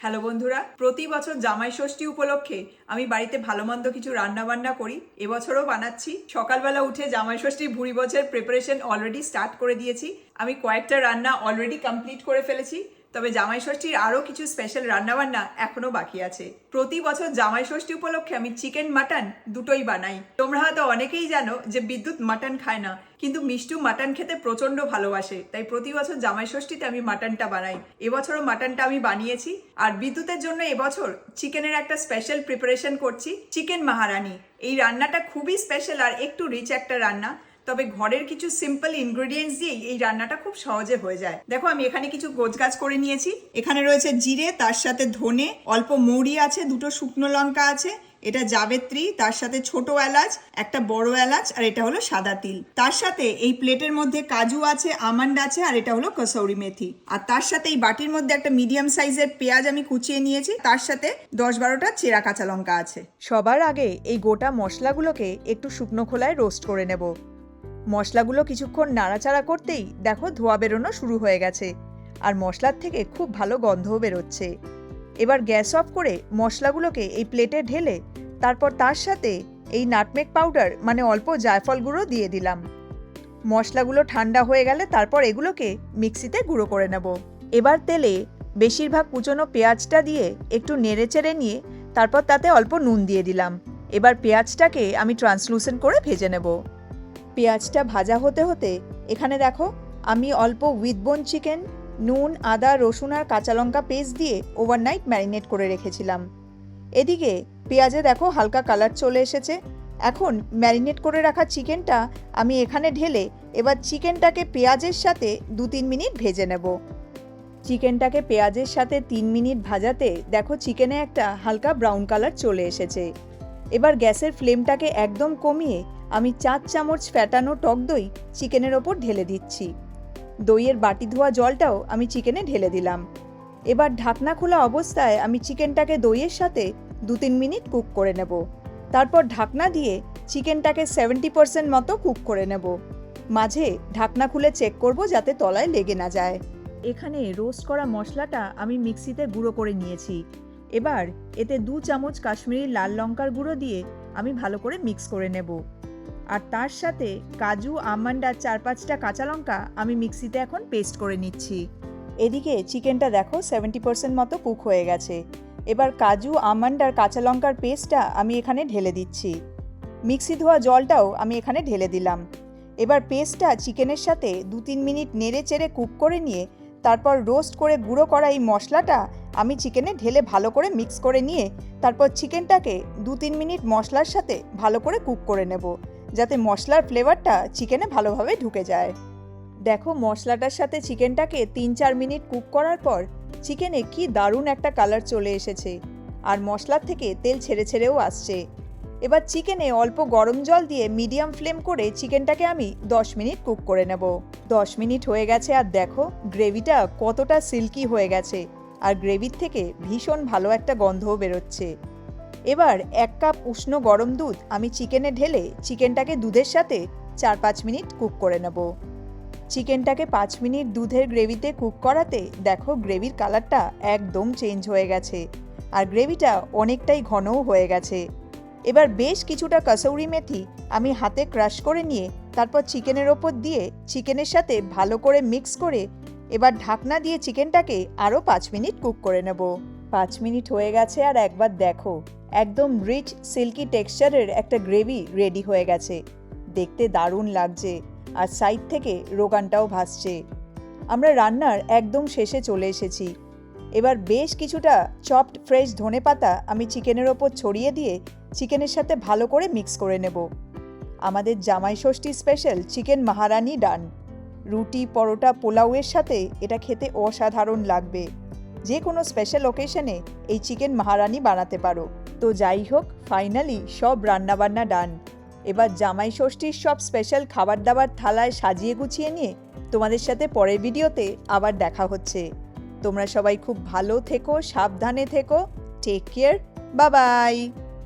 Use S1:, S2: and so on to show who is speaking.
S1: Hello বন্ধুরা, প্রতি বছর জামাই ষষ্ঠী উপলক্ষে আমি বাড়িতে ভালো মন্দ কিছু রান্না বান্না করি। এবছরও বানাচ্ছি। সকালবেলা উঠে জামাই ষষ্ঠীর ভুরি ভোজের প্রিপারেশন অলরেডি স্টার্ট করে দিয়েছি। আমি কয়েকটা রান্না অলরেডি কমপ্লিট করে ফেলেছি, তবে জামাই ষষ্ঠীর আরও কিছু স্পেশাল রান্নাবান্না এখনও বাকি আছে। প্রতি বছর জামাই ষষ্ঠী উপলক্ষে আমি চিকেন মাটন দুটোই বানাই। তোমরা হয়তো অনেকেই জানো যে বিদ্যুৎ মাটন খায় না, কিন্তু মিষ্টু মাটন খেতে প্রচণ্ড ভালোবাসে, তাই প্রতি বছর জামাই ষষ্ঠীতে আমি মাটনটা বানাই। এবছরও মাটনটা আমি বানিয়েছি। আর বিদ্যুতের জন্য এবছর চিকেনের একটা স্পেশাল প্রিপারেশন করছি, চিকেন মাহারানি। এই রান্নাটা খুবই স্পেশাল আর একটু রিচ একটা রান্না, তবে ঘরের কিছু সিম্পল ইনগ্রেডিয়েন্টস দিয়েই এই রান্নাটা খুব সহজে হয়ে যায়। দেখো, আমি এখানে কিছু গোছগাছ করে নিয়েছি। এখানে রয়েছে জিরে, তার সাথে ধনে, অল্প মৌরি আছে, দুটো শুকনো লঙ্কা আছে, এটা জাবেত্রী, তার সাথে ছোট এলাচ, একটা বড় এলাচ, আর এটা হলো সাদা তিল। তার সাথে এই প্লেটের মধ্যে কাজু আছে, আমন্ড আছে, আর এটা হলো কসৌরি মেথি। আর তার সাথে এই বাটির মধ্যে একটা মিডিয়াম সাইজের পেঁয়াজ আমি কুচিয়ে নিয়েছি, তার সাথে 10-12টা চেরা কাঁচা লঙ্কা আছে। সবার আগে এই গোটা মশলাগুলোকে একটু শুকনো খোলায় রোস্ট করে নেব। মশলাগুলো কিছুক্ষণ নাড়াচাড়া করতেই দেখো ধোঁয়া বেরোনো শুরু হয়ে গেছে, আর মশলার থেকে খুব ভালো গন্ধও বেরোচ্ছে। এবার গ্যাস অফ করে মশলাগুলোকে এই প্লেটে ঢেলে তারপর তার সাথে এই নাটমেগ পাউডার মানে অল্প জায়ফল গুঁড়ো দিয়ে দিলাম। মশলাগুলো ঠান্ডা হয়ে গেলে তারপর এগুলোকে মিক্সিতে গুঁড়ো করে নেব। এবার তেলে বেশিরভাগ কুচনো পেঁয়াজটা দিয়ে একটু নেড়েচেড়ে নিয়ে তারপর তাতে অল্প নুন দিয়ে দিলাম। এবার পেঁয়াজটাকে আমি ট্রান্সলুসেন্ট করে ভেজে নেব। পেঁয়াজটা ভাজা হতে হতে এখানে দেখো আমি অল্প উইথ বোন চিকেন, নুন, আদা, রসুন আর কাঁচা লঙ্কা পেস্ট দিয়ে ওভারনাইট ম্যারিনেট করে রেখেছিলাম। এদিকে পেঁয়াজে দেখো হালকা কালার চলে এসেছে। এখন ম্যারিনেট করে রাখা চিকেনটা আমি এখানে ঢেলে এবার চিকেনটাকে পেঁয়াজের সাথে 2-3 মিনিট ভেজে নেব। চিকেনটাকে পেঁয়াজের সাথে 3 মিনিট ভাজাতে দেখো চিকেনে একটা হালকা ব্রাউন কালার চলে এসেছে। এবার গ্যাসের ফ্লেমটাকে একদম কমিয়ে আমি 4 চামচ ফ্যাটানো টক দই চিকেনের ওপর ঢেলে দিচ্ছি। দইয়ের বাটি ধোয়া জলটাও আমি চিকেনে ঢেলে দিলাম। এবার ঢাকনা খোলা অবস্থায় আমি চিকেনটাকে দইয়ের সাথে 2-3 মিনিট কুক করে নেব। তারপর ঢাকনা দিয়ে চিকেনটাকে 70% মতো কুক করে নেব। মাঝে ঢাকনা খুলে চেক করব যাতে তলায় লেগে না যায়। এখানে রোস্ট করা মশলাটা আমি মিক্সিতে গুঁড়ো করে নিয়েছি। এবার এতে 2 চামচ কাশ্মীরি লাল লঙ্কার গুঁড়ো দিয়ে আমি ভালো করে মিক্স করে নেব। আর তার সাথে কাজু, আমন্ড আর 4-5টা কাঁচা লঙ্কা আমি মিক্সিতে এখন পেস্ট করে নিচ্ছি। এদিকে চিকেনটা দেখো 70% মতো কুক হয়ে গেছে। এবার কাজু, আমন্ড আর কাঁচা লঙ্কার পেস্টটা আমি এখানে ঢেলে দিচ্ছি। মিক্সি ধোয়া জলটাও আমি এখানে ঢেলে দিলাম। এবার পেস্টটা চিকেনের সাথে 2-3 মিনিট নেড়ে চেড়ে কুক করে নিয়ে তারপর রোস্ট করে গুঁড়ো করা এই মশলাটা আমি চিকেনে ঢেলে ভালো করে মিক্স করে নিয়ে তারপর চিকেনটাকে 2-3 মিনিট মশলার সাথে ভালো করে কুক করে নেব, যাতে মশলার ফ্লেভারটা চিকেনে ভালোভাবে ঢুকে যায়। দেখো মশলাটার সাথে চিকেনটাকে 3-4 মিনিট কুক করার পর চিকেনে কি দারুণ একটা কালার চলে এসেছে, আর মশলার থেকে তেল ছেড়ে ছেড়েও আসছে। এবার চিকেনে অল্প গরম জল দিয়ে মিডিয়াম ফ্লেম করে চিকেনটাকে আমি 10 মিনিট কুক করে নেব। 10 মিনিট হয়ে গেছে আর দেখো গ্রেভিটা কতটা সিল্কি হয়ে গেছে, আর গ্রেভির থেকে ভীষণ ভালো একটা গন্ধও বেরোচ্ছে। এবার 1 কাপ উষ্ণ গরম দুধ আমি চিকেনে ঢেলে চিকেনটাকে দুধের সাথে 4-5 মিনিট কুক করে নেব। চিকেনটাকে 5 মিনিট দুধের গ্রেভিতে কুক করাতে দেখো গ্রেভির কালারটা একদম চেঞ্জ হয়ে গেছে, আর গ্রেভিটা অনেকটাই ঘনও হয়ে গেছে। এবার বেশ কিছুটা কসৌরি মেথি আমি হাতে ক্রাশ করে নিয়ে তারপর চিকেনের ওপর দিয়ে চিকেনের সাথে ভালো করে মিক্স করে এবার ঢাকনা দিয়ে চিকেনটাকে আরও 5 মিনিট কুক করে নেব। 5 মিনিট হয়ে গেছে আর একবার দেখো একদম রিচ সিল্কি টেক্সচারের একটা গ্রেভি রেডি হয়ে গেছে। দেখতে দারুণ লাগছে, আর সাইড থেকে রোগানটাও ভাসছে। আমরা রান্নার একদম শেষে চলে এসেছি। এবার বেশ কিছুটা চপড ফ্রেশ ধনেপাতা আমি চিকেনের ওপর ছড়িয়ে দিয়ে চিকেনের সাথে ভালো করে মিক্স করে নেব। আমাদের জামাই ষষ্ঠী স্পেশাল চিকেন মাহারানি ডান। রুটি, পরোটা, পোলাওয়ের সাথে এটা খেতে অসাধারণ লাগবে। যে কোনো স্পেশাল ওকেশনে এই চিকেন মাহারানি বানাতে পারো। তো যাই হোক, ফাইনালি সব রান্নাবান্না ডান। এবার জামাই ষষ্ঠীর সব স্পেশাল খাবার দাবার থালায় সাজিয়ে গুছিয়ে নিয়ে তোমাদের সাথে পরের ভিডিওতে আবার দেখা হচ্ছে। তোমরা সবাই খুব ভালো থেকো, সাবধানে থেকো, টেক কেয়ার, বাই বাই।